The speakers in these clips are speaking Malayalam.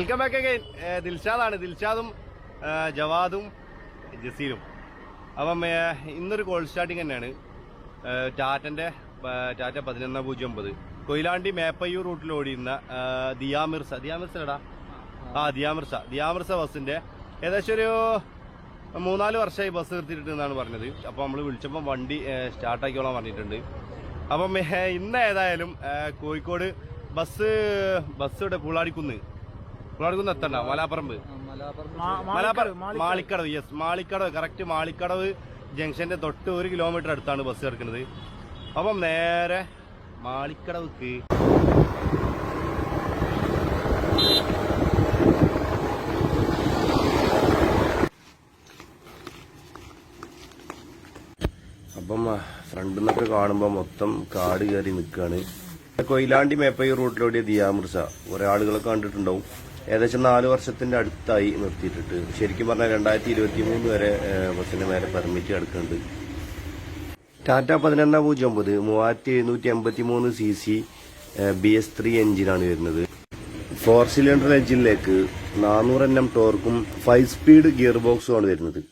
Welcome back again. ദിൽഷാദാണ്. ദിൽഷാദും ജവാദും ജസീലും. അപ്പം ഇന്നൊരു കോൾ സ്റ്റാർട്ടിങ് തന്നെയാണ്. ടാറ്റ 1109 കൊയിലാണ്ടി മേപ്പയ്യൂർ റൂട്ടിൽ ഓടിയുന്ന ദിയാമിർസ ബസ്സിന്റെ ഏകദേശം ഒരു 3-4 വർഷമായി ബസ് നിർത്തിയിട്ട് എന്നാണ് പറഞ്ഞത്. അപ്പോൾ നമ്മൾ വിളിച്ചപ്പോൾ വണ്ടി സ്റ്റാർട്ടാക്കിയോളാൻ പറഞ്ഞിട്ടുണ്ട്. അപ്പം ഇന്ന് ഏതായാലും കോഴിക്കോട് ബസ് ഇവിടെ പുളാടിക്കുന്ന് എത്തണ്ട, മലാപ്പറമ്പ് മാളിക്കടവ് കറക്റ്റ് മാളിക്കടവ് ജംഗ്ഷന്റെ തൊട്ട് 1 കിലോമീറ്റർ അടുത്താണ് ബസ് കിടക്കുന്നത്. അപ്പം നേരെ മാളിക്കടവുക്ക് അപ്പം ഫ്രണ്ടിൽ നിന്നൊക്കെ കാണുമ്പോൾ മൊത്തം കാട് കയറി നിൽക്കുകയാണ്. കൊയിലാണ്ടി മേപ്പയ്യൂർ റൂട്ടിലോടിയ ദിയാമിർസ കുറെ ആളുകളൊക്കെ കണ്ടിട്ടുണ്ടാവും. ഏകദേശം 4 വർഷത്തിന്റെ അടുത്തായി നിർത്തിയിട്ടിട്ട്. ശരിക്കും പറഞ്ഞാൽ 2023 വരെ ബസ്സിന്റെ മേലെ പെർമിറ്റ് കിടക്കുന്നുണ്ട്. ടാറ്റ 1109 3783 cc BS3 എഞ്ചിനാണ് വരുന്നത്. 4 സിലിണ്ടർ എഞ്ചിനിലേക്ക് 400 Nm ടോർക്കും 5 സ്പീഡ് ഗിയർ ബോക്സും ആണ് വരുന്നത്.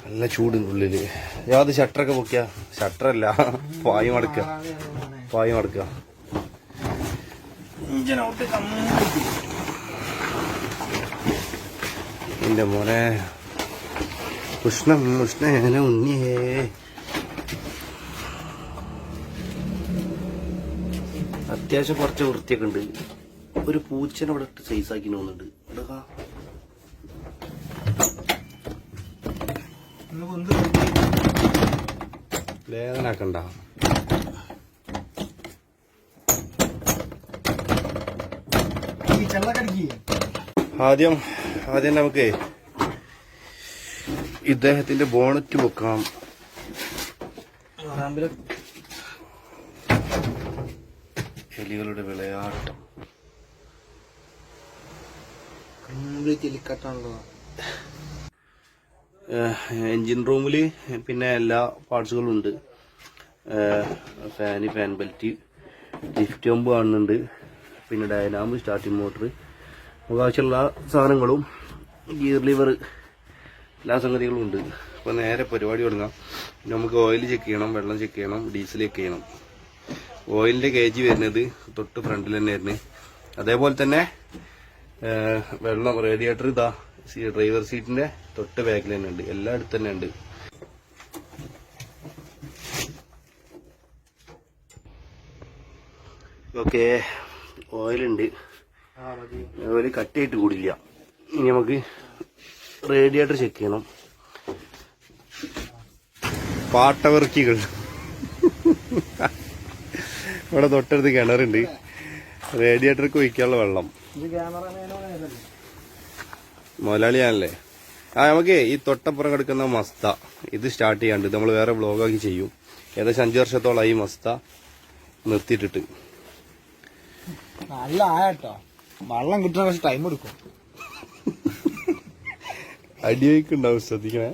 നല്ല ചൂടുണ്ട് ഉള്ളില്. യാത് ഷട്ടറൊക്കെ പൊക്കിയ ഷട്ടറല്ല, പായി മടക്കുക. എന്റെ മോനെ ഉഷ്ണ ഉണ്ണിയേ. അത്യാവശ്യം കുറച്ച് വൃത്തിയൊക്കെ ഉണ്ട്. ഒരു പൂച്ചനെ ഇവിടെ ഇട്ട് സൈസാക്കി തോന്നുന്നുണ്ട്. വേദനാക്കണ്ട. ആദ്യം നമുക്ക് ഇദ്ദേഹത്തിന്റെ ബോണറ്റ് പൊക്കാം. എലികളുടെ വിളയാട്ടം. എൻജിൻ റൂമില് പിന്നെ എല്ലാ പാർട്സുകളും ഉണ്ട്. ഫാൻ ബെൽറ്റ്, ലിഫ്റ്റ് കമ്പ് കാണുന്നുണ്ട്. പിന്നെ ഡൈനാമോ, സ്റ്റാർട്ടിംഗ് മോട്ടർ, ആവശ്യമുള്ള സാധനങ്ങളും ഗിയർ ലിവർ എല്ലാ സംഗതികളും ഉണ്ട്. അപ്പോൾ നേരെ പരിപാടി തുടങ്ങാം. നമുക്ക് ഓയിൽ ചെക്ക് ചെയ്യണം, വെള്ളം ചെക്ക് ചെയ്യണം, ഡീസൽ ചെക്ക് ചെയ്യണം. ഓയിലിന്റെ KG വരുന്നത് തൊട്ട് ഫ്രണ്ടിൽ തന്നെ ആയിരുന്നു. അതേപോലെ തന്നെ വെള്ളം റേഡിയേറ്റർ ഡ്രൈവർ സീറ്റിന്റെ തൊട്ട് ബാക്കിൽ തന്നെ ഉണ്ട്. എല്ലായിടത്തും തന്നെ ഉണ്ട്. ഓക്കെ, ഓയിലുണ്ട്. ഓയിൽ കട്ടായിട്ട് കൂടില്ല. ഇനി നമുക്ക് റേഡിയേറ്റർ ചെക്ക് ചെയ്യണം. പാട്ടവർക്കികൾ ഇവിടെ തൊട്ടടുത്ത് കിണറുണ്ട്. റേഡിയേറ്റർക്ക് ഒഴിക്കാനുള്ള വെള്ളം. മുതലാളിയാണല്ലേ. നമുക്ക് ഈ തൊട്ടപ്പുറം കിടക്കുന്ന മസ്ത ഇത് സ്റ്റാർട്ട് ചെയ്യാണ്ട് നമ്മൾ വേറെ വ്ളോഗാക്കി ചെയ്യും. ഏകദേശം 5 വർഷത്തോളമായി മസ്ത നിർത്തിയിട്ടിട്ട്. നല്ല ആട്ടോ വെള്ളം കിട്ടുന്ന കുറച്ച് ടൈം എടുക്കും. അടിയൊക്കെണ്ടാവും, ശ്രദ്ധിക്കണേ.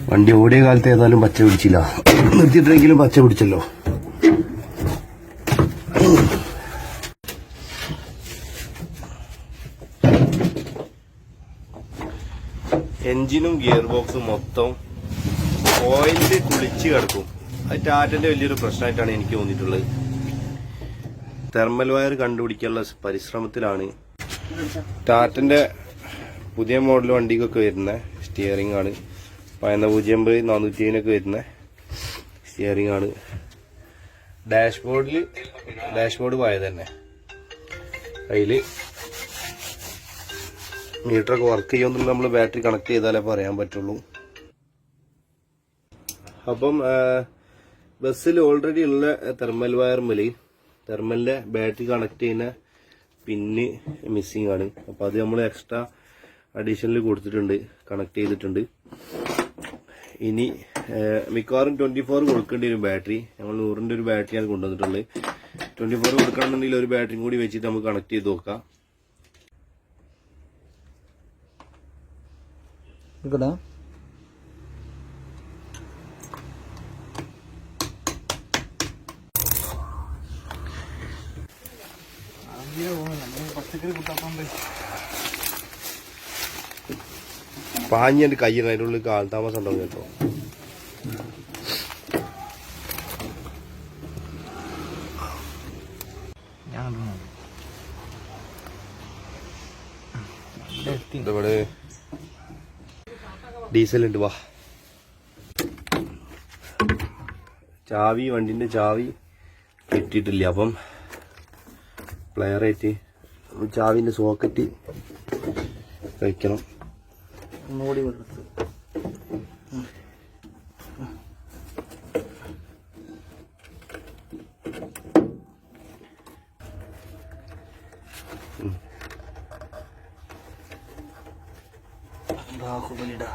വണ്ടി ഓടിയ കാലത്ത് ഏതായാലും പച്ച പിടിച്ചില്ല, നിർത്തിയിട്ടെങ്കിലും പച്ച പിടിച്ചല്ലോ. എൻജിനും ഗിയർ ബോക്സും മൊത്തം ഓയിലിൽ കുളിച്ച് കിടക്കും. അത് ടാറ്റന്റെ വലിയൊരു പ്രശ്നമായിട്ടാണ് എനിക്ക് തോന്നിയിട്ടുള്ളത്. തെർമൽ വയർ കണ്ടുപിടിക്കാനുള്ള പരിശ്രമത്തിലാണ്. ടാറ്റന്റെ പുതിയ മോഡൽ വണ്ടിക്കൊക്കെ വരുന്ന സ്റ്റിയറിംഗ് ആണ്. 080 470 വരുന്ന സ്റ്റിയറിംഗ് ആണ്. ഡാഷ്ബോർഡ് പോയത് തന്നെ. അതില് മീറ്ററൊക്കെ വർക്ക് ചെയ്യുമെന്നുള്ള നമ്മൾ ബാറ്ററി കണക്ട് ചെയ്താലേ പറയാൻ പറ്റുള്ളൂ. അപ്പം ബസ്സിൽ ഓൾറെഡി ഉള്ള തെർമൽ വയർമേല് തെർമലിന്റെ ബാറ്ററി കണക്ട് ചെയ്യുന്ന പിന്ന് മിസ്സിംഗ് ആണ്. അപ്പൊ അത് നമ്മൾ എക്സ്ട്രാ അഡീഷണൽ കൊടുത്തിട്ടുണ്ട്, കണക്ട് ചെയ്തിട്ടുണ്ട്. ഇനി മിക്കവാറും 24 കൊടുക്കേണ്ടി വരും ബാറ്ററി. ഞങ്ങൾ 100ന്റെ ഒരു ബാറ്ററിയാണ് കൊണ്ടുവന്നിട്ടുള്ളത്. 24 കൊടുക്കണമെന്നുണ്ടെങ്കിൽ ഒരു ബാറ്ററിയും കൂടി വെച്ചിട്ട് നമുക്ക് കണക്ട് ചെയ്ത് നോക്കാം. പാഞ്ഞെന്റെ കയ്യിൽ അതിൻ്റെ ഉള്ളിൽ കാൽതാമസം ഉണ്ടാവും കേട്ടോ. ഇവിടെ ഡീസൽ ഉണ്ട്. വാ, വണ്ടിന്റെ ചാവി കിട്ടിയിട്ടില്ല. അപ്പം പ്ലെയറായിട്ട് ചാവിന്റെ സോക്കറ്റ് കഴിക്കണം. ഒന്നുകൂടി കൊടുത്ത് ബാഹുബലിടാ.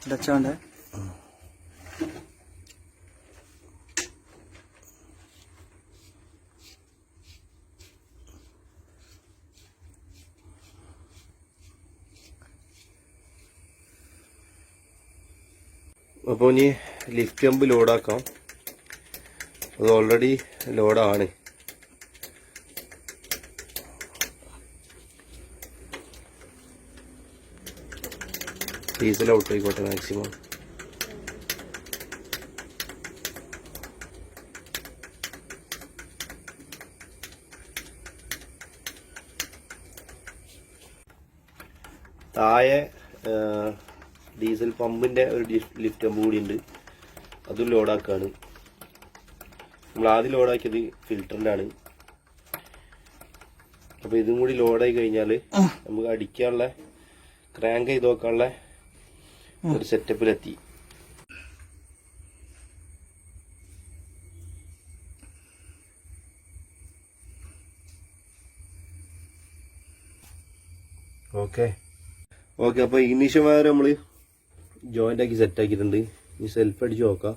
ഇടച്ചോണ്ട് അപ്പോൾ ഇനി ലിഫ്റ്റ് പമ്പ് ലോഡാക്കാം. അത് ഓൾറെഡി ലോഡാണ്. ഡീസൽ ഔട്ട് ആയിക്കോട്ടെ മാക്സിമം. താഴെ ഡീസൽ പമ്പിന്റെ ഒരു ലിഫ്റ്റ് പമ്പ് കൂടി ഉണ്ട്. അതും ലോഡാക്കാണ്. നമ്മൾ ആദ്യം ലോഡാക്കിയത് ഫിൽറ്ററിന്റെ ആണ്. അപ്പൊ ഇതും കൂടി ലോഡായി കഴിഞ്ഞാല് നമുക്ക് അടിക്കാനുള്ള ക്രാങ്ക് ചെയ്ത് നോക്കാനുള്ള ഒരു സെറ്റപ്പിലെത്തി. ഓക്കെ അപ്പൊ ഇഗ്നിഷൻ വയർ നമ്മള് ജോയിന്റ് ആക്കി സെറ്റ് ആക്കിയിട്ടുണ്ട്. ഇനി സെൽഫ് അടിച്ച് നോക്കാം.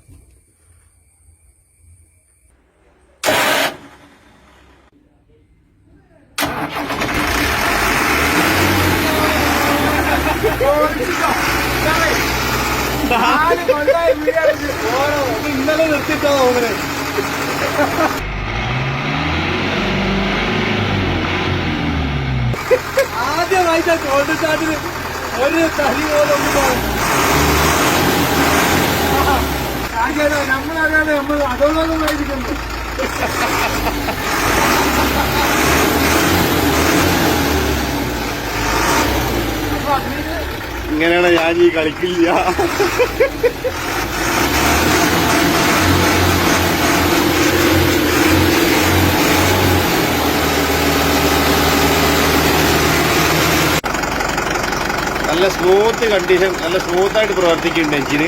ഇന്നലെ നിർത്തിട്ടോ തോന്നുന്നത്. ആദ്യമായിട്ട് കോൾഡ് സ്റ്റാർട്ടിന് ഒരു തടി പോലൊന്നും നമ്മളറിയാതെ നമ്മൾ അതോടൊന്നും ആയിരിക്കുന്നു. ഇങ്ങനെയാണ് ഞാൻ ഈ കളിക്കില്ല. നല്ല സ്മൂത്ത് കണ്ടീഷൻ, നല്ല സ്മൂത്തായിട്ട് പ്രവർത്തിക്കുന്നുണ്ട് എഞ്ചിന്.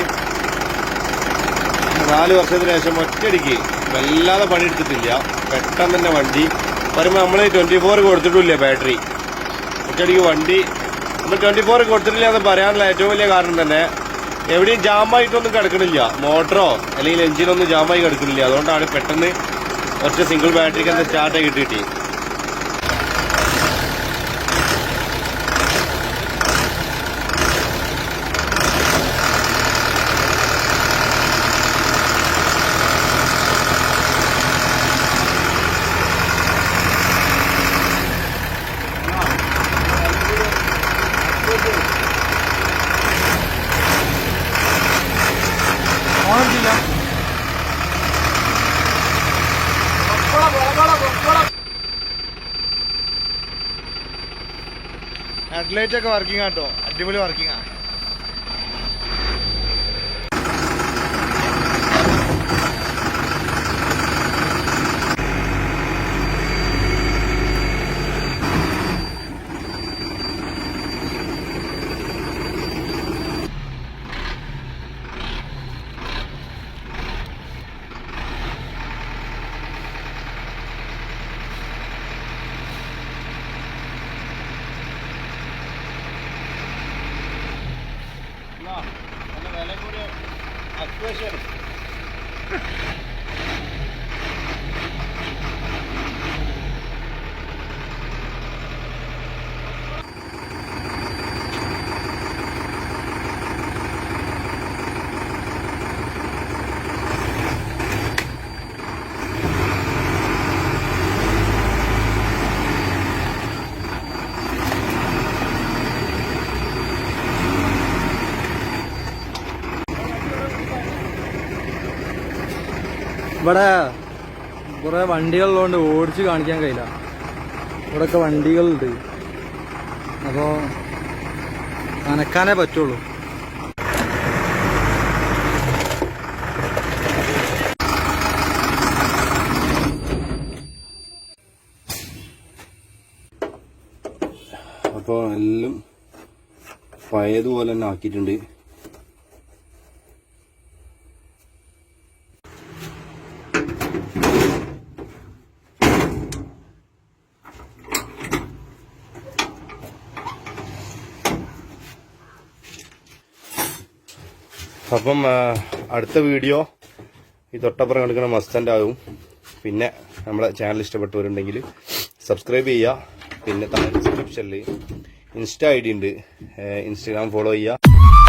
4 വർഷത്തിന് ശേഷം ഒറ്റയടിക്ക് വല്ലാതെ പണിയെടുത്തിട്ടില്ല. പെട്ടെന്ന് തന്നെ വണ്ടി വരുമ്പോൾ നമ്മൾ 24 കൊടുത്തിട്ടില്ല ബാറ്ററി. ഒറ്റയടിക്ക് വണ്ടി നമ്മൾ 24 കൊടുത്തിട്ടില്ല എന്ന് പറയാനുള്ള ഏറ്റവും വലിയ കാരണം തന്നെ എവിടെയും ജാമായിട്ടൊന്നും കിടക്കണില്ല. മോട്ടറോ അല്ലെങ്കിൽ എഞ്ചിനൊന്നും ജാമായി കിടക്കണില്ല. അതുകൊണ്ടാണ് പെട്ടെന്ന് ഒറ്റ സിംഗിൾ ബാറ്ററിക്ക് എന്താ സ്റ്റാർട്ടായി കിട്ടി. ഹെഡ്ലൈറ്റ് ഒക്കെ വർക്കിംഗ് ആട്ടോ, അടിപൊളി വർക്കിംഗ് ആണ്. ഇവിടെ കുറെ വണ്ടികളുള്ളതുകൊണ്ട് ഓടിച്ച് കാണിക്കാൻ കഴിയില്ല. ഇവിടെയൊക്കെ വണ്ടികളുണ്ട്, അപ്പോൾ നനക്കാനേ പറ്റുള്ളൂ. അപ്പോൾ എല്ലാം പഴയതുപോലെ തന്നെ ആക്കിയിട്ടുണ്ട്. അപ്പം അടുത്ത വീഡിയോ ഈ തൊട്ടപ്പുറം കിടക്കുന്ന മസ്തൻ്റെ ആകും. പിന്നെ നമ്മളെ ചാനൽ ഇഷ്ടപ്പെട്ടവരുണ്ടെങ്കിൽ സബ്സ്ക്രൈബ് ചെയ്യുക. പിന്നെ താഴെ ഡിസ്ക്രിപ്ഷനിൽ ഇൻസ്റ്റ ID ഉണ്ട്, ഇൻസ്റ്റഗ്രാം ഫോളോ ചെയ്യുക.